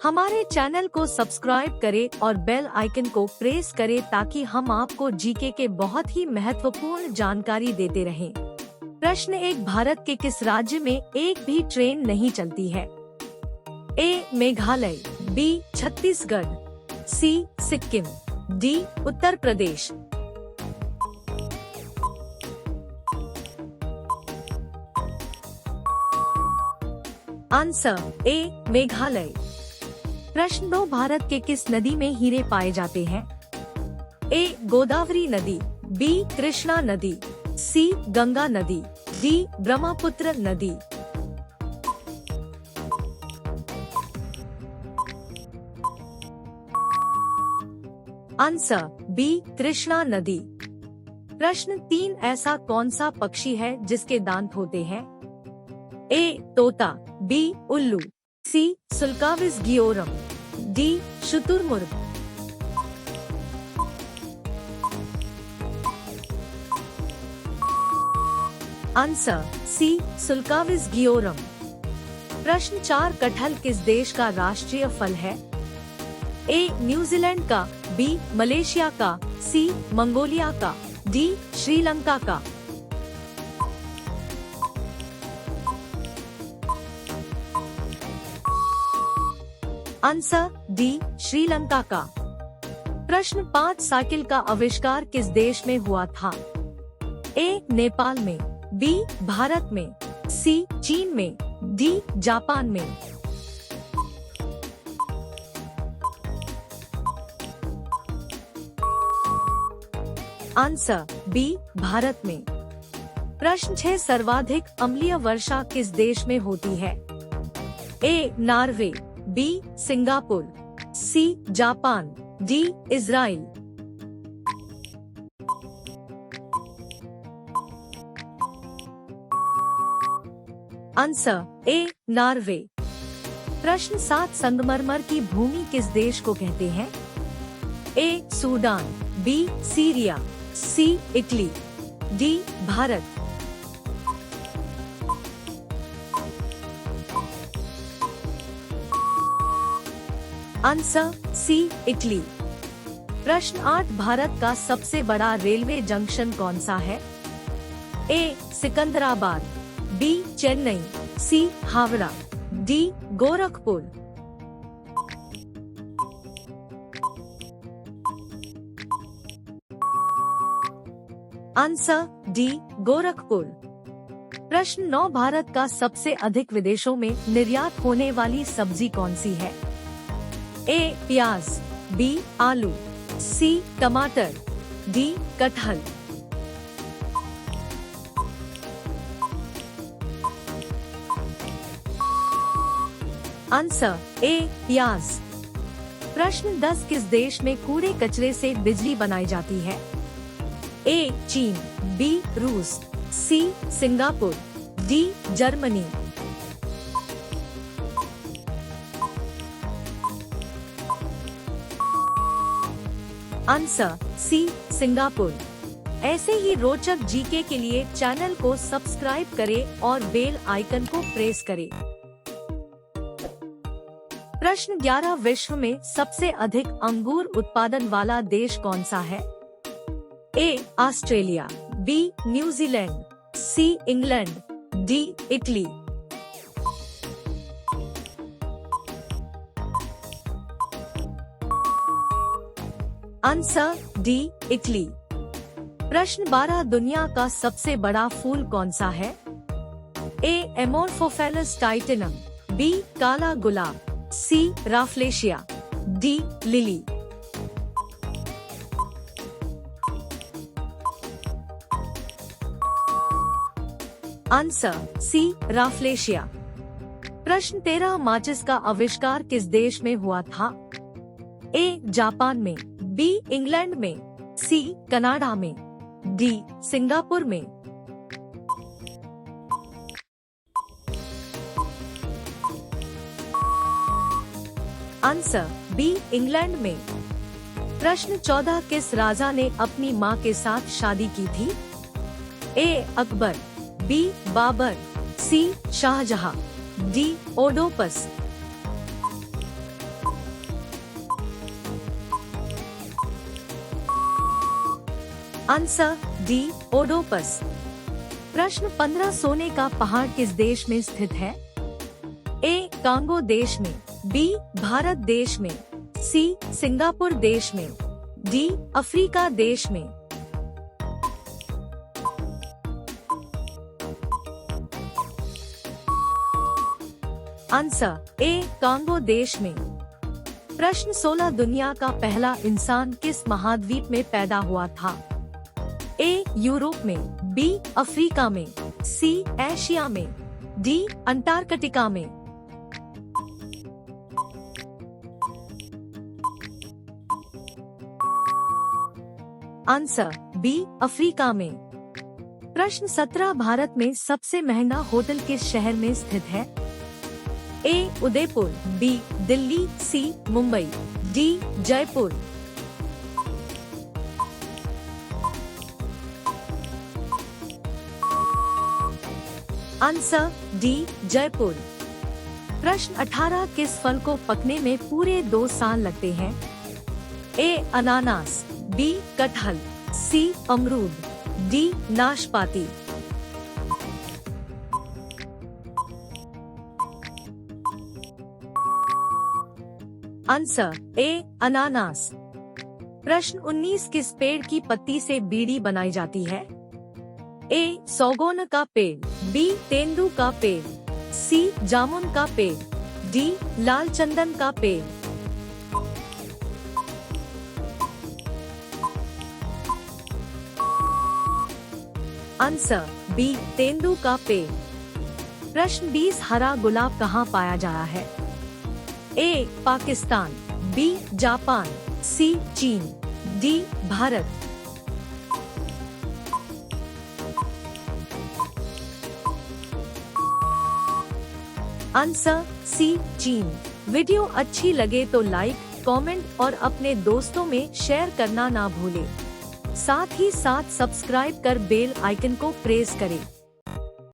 हमारे चैनल को सब्सक्राइब करें और बेल आइकन को प्रेस करें ताकि हम आपको जीके के बहुत ही महत्वपूर्ण जानकारी देते रहें। प्रश्न 1, भारत के किस राज्य में एक भी ट्रेन नहीं चलती है? A. Meghalaya, B. Chhattisgarh, C. Sikkim, D. Uttar Pradesh. Answer A. Meghalaya. प्रश्न 2, भारत के किस नदी में हीरे पाए जाते हैं? ए. गोदावरी नदी, बी. कृष्णा नदी, सी. गंगा नदी, डी. ब्रह्मपुत्र नदी। Answer B. कृष्णा नदी। प्रश्न 3, ऐसा कौन सा पक्षी है जिसके दांत होते हैं? ए. तोता, बी. उल्लू, सी. सुल्काविस गियोरम, डी. शुतुरमुर्ग। Answer C. सुल्काविस गियोरम। प्रश्न 4, कटहल किस देश का राष्ट्रीय फल है? ए. न्यूजीलैंड का, बी. मलेशिया का, सी. मंगोलिया का, डी. श्रीलंका का। Answer D. श्रीलंका का। प्रश्न 5, साइकिल का आविष्कार किस देश में हुआ था? ए. नेपाल में, बी. भारत में, सी. चीन में, डी. जापान में। Answer B. भारत में। प्रश्न 6, सर्वाधिक अम्लीय वर्षा किस देश में होती है? A. Norway, B. Singapore, C. Japan, D. Israel. Answer A. Norway. प्रश्न 7, संगमरमर की भूमि किस देश को कहते हैं? A. Sudan, B. Syria, C. Italy, D. Bharat. Answer C. Italy. प्रश्न 8, भारत का सबसे बड़ा रेलवे जंक्शन कौन सा है? A. Secunderabad, B. Chennai, C. Howrah, D. Gorakhpur. Answer D. Gorakhpur. प्रश्न 9, भारत का सबसे अधिक विदेशों में निर्यात होने वाली सब्जी कौन सी है? ए. प्याज, बी. आलू, सी. टमाटर, डी. कटहल। Answer A. प्याज। प्रश्न 10, किस देश में कूड़े कचरे से बिजली बनाई जाती है? ए. चीन, बी. रूस, C. Singapore, D. Germany. Answer C. Singapore. ऐसे ही रोचक जीके के लिए चैनल को सब्सक्राइब करें और बेल आइकन को प्रेस करें। प्रश्न 11, विश्व में सबसे अधिक अंगूर उत्पादन वाला देश कौन सा है? A. Australia, B. New Zealand, C. England, D. Italy. Answer D. Italy. प्रश्न 12, दुनिया का सबसे बड़ा फूल कौन सा है? ए. Amorphophallus titanum, B. काला गुलाब, C. Rafflesia, D. Lily. Answer C. Rafflesia. प्रश्न 13, माचिस का आविष्कार किस देश में हुआ था? ए. जापान में, बी. इंग्लैंड में, सी. कनाडा में, डी. सिंगापुर में। Answer B. इंग्लैंड में। प्रश्न 14, किस राजा ने अपनी मां के साथ शादी की थी? A. Akbar, B. Babar, C. Shahjahan, D. Oedipus. Answer D Oedipus. प्रश्न 15 सोने का पहाड़ किस देश में स्थित है? ए कांगो देश में, बी भारत देश में, सी सिंगापुर देश में, डी अफ्रीका देश में। आंसर ए कांगो देश में। प्रश्न 16 दुनिया का पहला इंसान किस महाद्वीप में पैदा हुआ था? ए यूरोप में, बी अफ्रीका में, सी एशिया में, डी अंटार्कटिका में। आंसर बी अफ्रीका में। प्रश्न 17 भारत में सबसे महंगा होटल किस शहर में स्थित है? A Udaipur, B Delhi, C Mumbai, D Jaipur. Answer D Jaipur. प्रश्न 18 किस फल को पकने में पूरे 2 साल लगते हैं? ए अनानास, बी कटहल, सी अमरूद, डी नाशपाती। आंसर ए अनानास। प्रश्न 19 किस पेड़ की पत्ती से बीड़ी बनाई जाती है? ए सौगोन का पेड़, बी तेंदू का पेड़, सी जामुन का पेड़, डी लाल चंदन का पेड़। आंसर बी तेंदू का पेड़। प्रश्न 20 हरा गुलाब कहाँ पाया जाता है? ए पाकिस्तान, बी जापान, सी चीन, डी भारत। आंसर सी चीन। वीडियो अच्छी लगे तो लाइक, कमेंट और अपने दोस्तों में शेयर करना ना भूलें। साथ ही साथ सब्सक्राइब कर बेल आइकन को प्रेस करें।